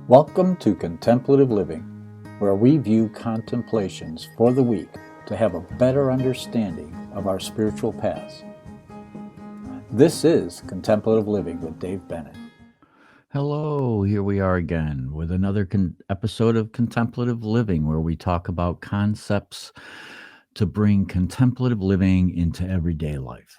Welcome to Contemplative Living, where we view contemplations for the week to have a better understanding of our spiritual paths. This is Contemplative Living with Dave Bennett. Hello, here we are again with another episode of Contemplative Living, where we talk about concepts to bring contemplative living into everyday life.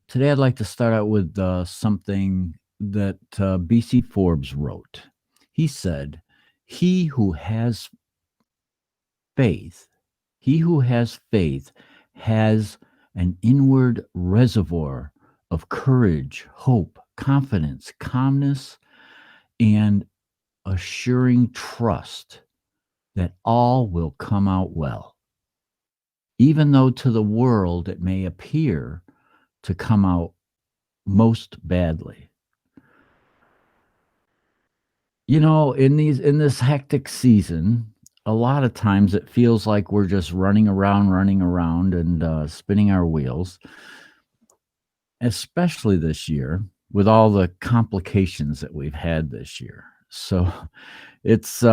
Today, I'd like to start out with something that B.C. Forbes wrote. He said, he who has faith has an inward reservoir of courage, hope, confidence, calmness, and assuring trust that all will come out well, even though to the world it may appear to come out most badly. You know, in this hectic season, a lot of times it feels like we're just running around and spinning our wheels, especially this year with all the complications that we've had this year. So it's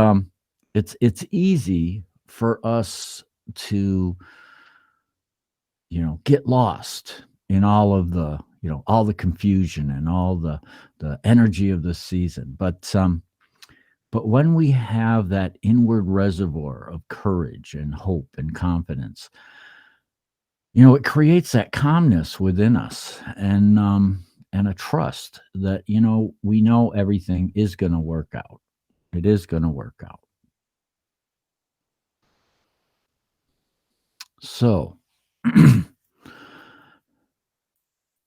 easy for us to, get lost in all of the, all the confusion and all the energy of the season. But when we have that inward reservoir of courage and hope and confidence, it creates that calmness within us and a trust that, we know everything is going to work out. It is going to work out. So,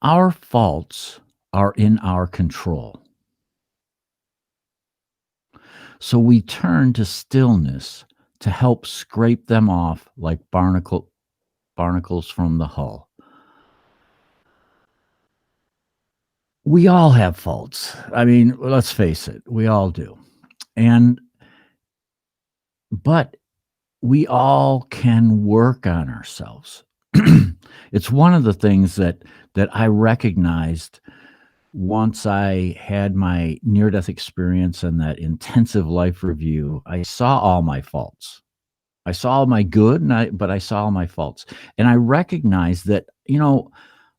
our faults are in our control. So we turn to stillness to help scrape them off like barnacles from the hull. We all have faults. I mean, let's face it, we all do. But we all can work on ourselves. It's one of the things that I recognized once I had my near-death experience and that intensive life review. I saw all my faults. I saw all my good, but I saw all my faults. And I recognized that,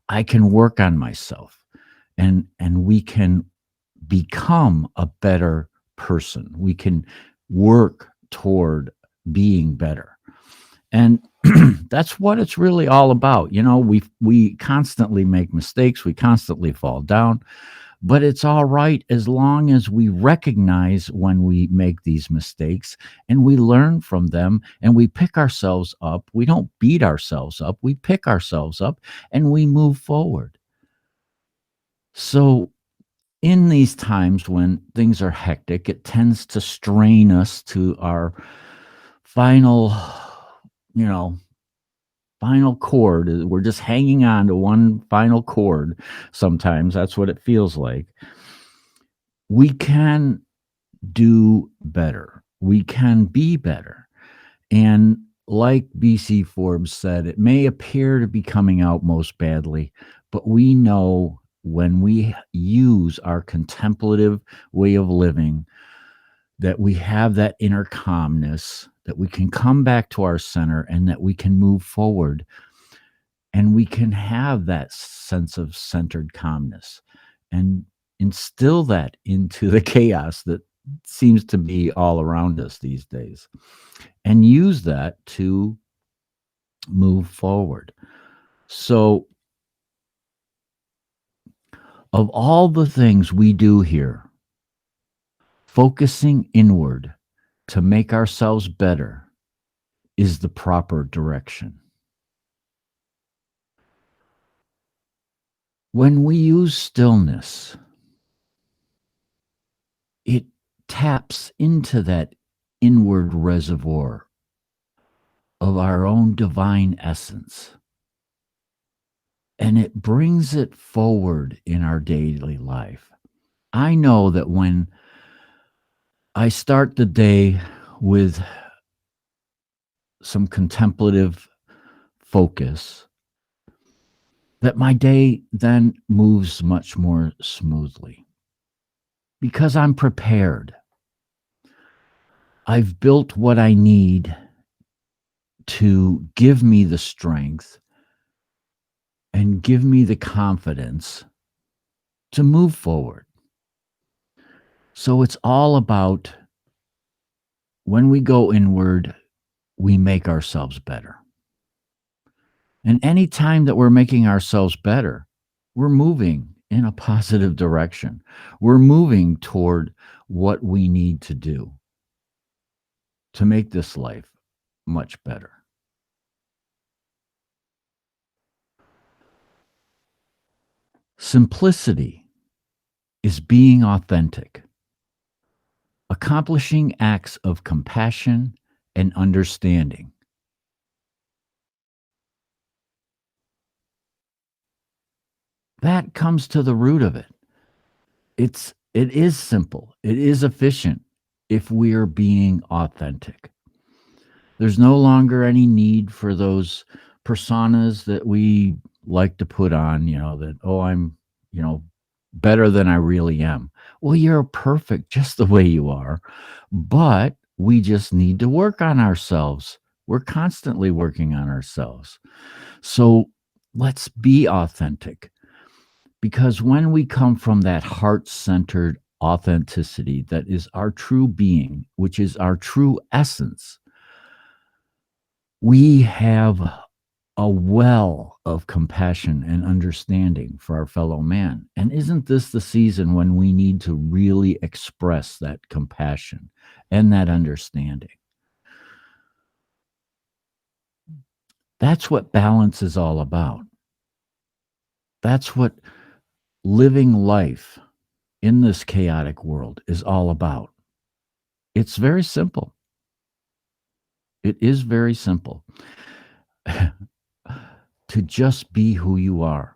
I can work on myself and we can become a better person. We can work toward being better. And that's what it's really all about. We constantly make mistakes. We constantly fall down, but it's all right as long as we recognize when we make these mistakes and we learn from them and we pick ourselves up. We don't beat ourselves up. We pick ourselves up and we move forward. So in these times when things are hectic, it tends to strain us to our final chord. We're just hanging on to one final chord. Sometimes that's what it feels like. We can do better. We can be better. And like B.C. Forbes said, it may appear to be coming out most badly, but we know when we use our contemplative way of living that we have that inner calmness, that we can come back to our center and that we can move forward and we can have that sense of centered calmness and instill that into the chaos that seems to be all around us these days and use that to move forward. So, of all the things we do here, focusing inward to make ourselves better is the proper direction. When we use stillness, it taps into that inward reservoir of our own divine essence, and it brings it forward in our daily life. I know that when I start the day with some contemplative focus, that my day then moves much more smoothly. because I'm prepared. I've built what I need to give me the strength and give me the confidence to move forward. So it's all about when we go inward, we make ourselves better. And any time that we're making ourselves better, we're moving in a positive direction. We're moving toward what we need to do to make this life much better. Simplicity is being authentic, accomplishing acts of compassion and understanding. That comes to the root of it. It is simple. It is efficient if we are being authentic. There's no longer any need for those personas that we like to put on, that, oh, I'm, better than I really am. Well, you're perfect just the way you are, but we just need to work on ourselves. We're constantly working on ourselves. So let's be authentic, because when we come from that heart-centered authenticity that is our true being, which is our true essence, we have a well of compassion and understanding for our fellow man. And isn't this the season when we need to really express that compassion and that understanding? That's what balance is all about. That's what living life in this chaotic world is all about. It's very simple. It is very simple. To just be who you are.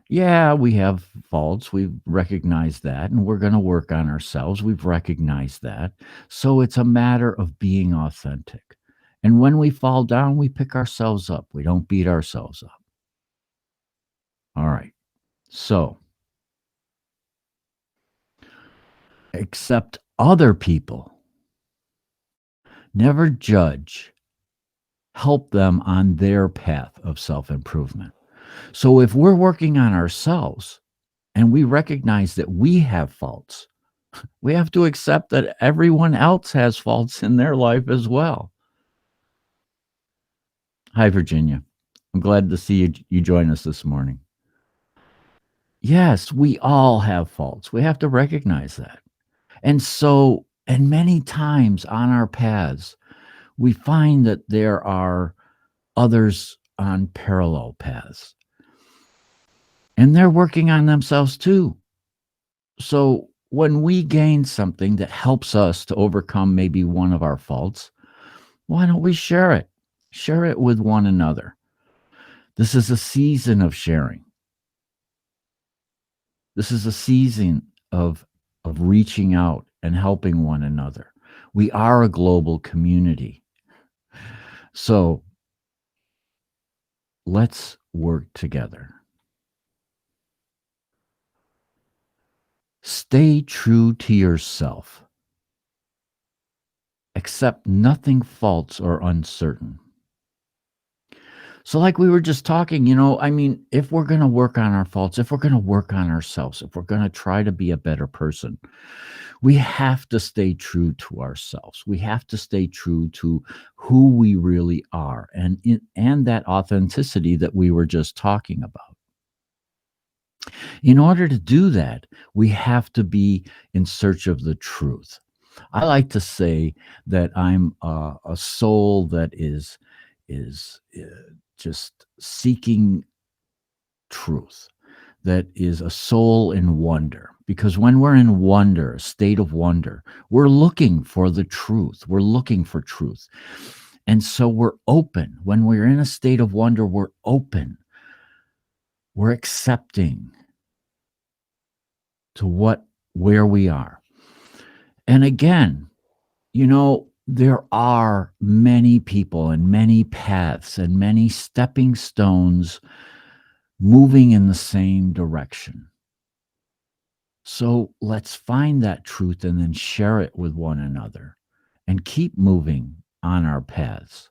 Yeah, we have faults. We've recognized that, and we're going to work on ourselves. We've recognized that. So it's a matter of being authentic. And when we fall down, we pick ourselves up. We don't beat ourselves up. All right. So accept other people. Never judge. Help them on their path of self-improvement. So if we're working on ourselves and we recognize that we have faults, we have to accept that everyone else has faults in their life as well. Hi, Virginia. I'm glad to see you join us this morning. Yes, we all have faults. We have to recognize that. And many times on our paths, we find that there are others on parallel paths. And they're working on themselves too. So when we gain something that helps us to overcome maybe one of our faults, why don't we share it? Share it with one another. This is a season of sharing. This is a season of reaching out and helping one another. We are a global community. So let's work together. Stay true to yourself. Accept nothing false or uncertain. So like we were just talking, if we're going to work on our faults, if we're going to work on ourselves, if we're going to try to be a better person, we have to stay true to ourselves. We have to stay true to who we really are and that authenticity that we were just talking about. In order to do that, we have to be in search of the truth. I like to say that I'm a soul that is just seeking truth, that is a soul in wonder. Because when we're in wonder, a state of wonder, we're looking for the truth. We're looking for truth. And so we're open. When we're in a state of wonder, we're open. We're accepting to where we are. And again, there are many people and many paths and many stepping stones moving in the same direction. So let's find that truth and then share it with one another and keep moving on our paths.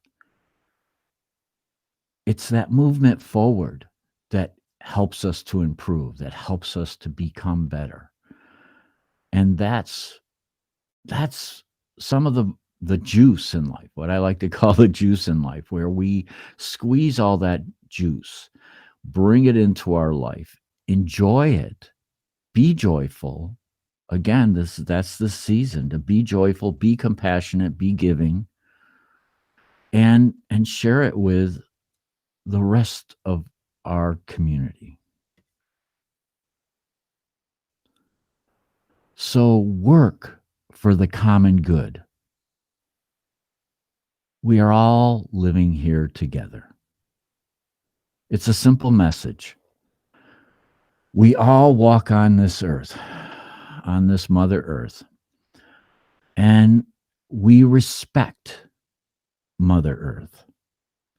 It's that movement forward that helps us to improve, that helps us to become better. And that's some of the juice in life, what I like to call the juice in life, where we squeeze all that juice, bring it into our life, enjoy it, be joyful. Again, that's the season to be joyful, be compassionate, be giving, and share it with the rest of our community. So work for the common good. We are all living here together. It's a simple message. We all walk on this earth, on this Mother Earth, and we respect Mother Earth.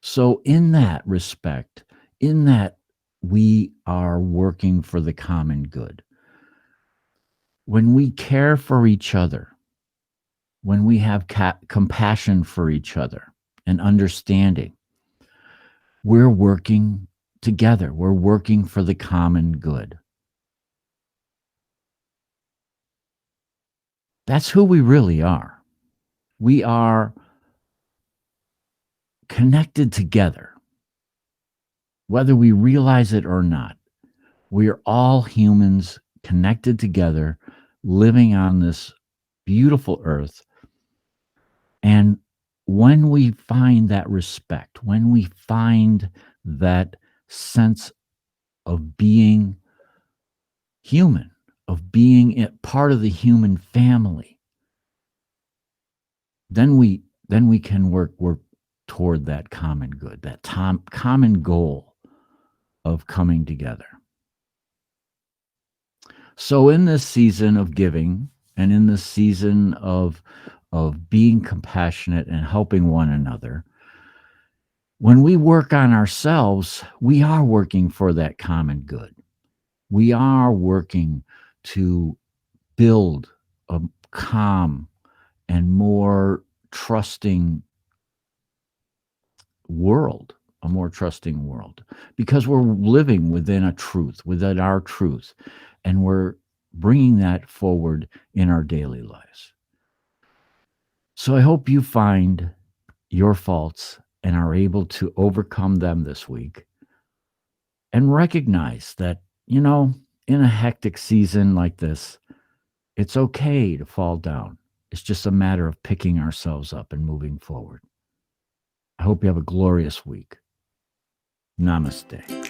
So in that respect, in that we are working for the common good. When we care for each other, when we have compassion for each other and understanding, we're working together. We're working for the common good. That's who we really are. We are connected together. Whether we realize it or not, we are all humans connected together, living on this beautiful earth. And when we find that respect, when we find that sense of being human, of being part of the human family, then we can work toward that common good, that common goal of coming together. So in this season of giving and in this season of being compassionate and helping one another, when we work on ourselves, we are working for that common good. We are working to build a calm and more trusting world, a more trusting world, because we're living within a truth, within our truth, and we're bringing that forward in our daily lives. So I hope you find your faults and are able to overcome them this week and recognize that, in a hectic season like this, it's okay to fall down. It's just a matter of picking ourselves up and moving forward. I hope you have a glorious week. Namaste.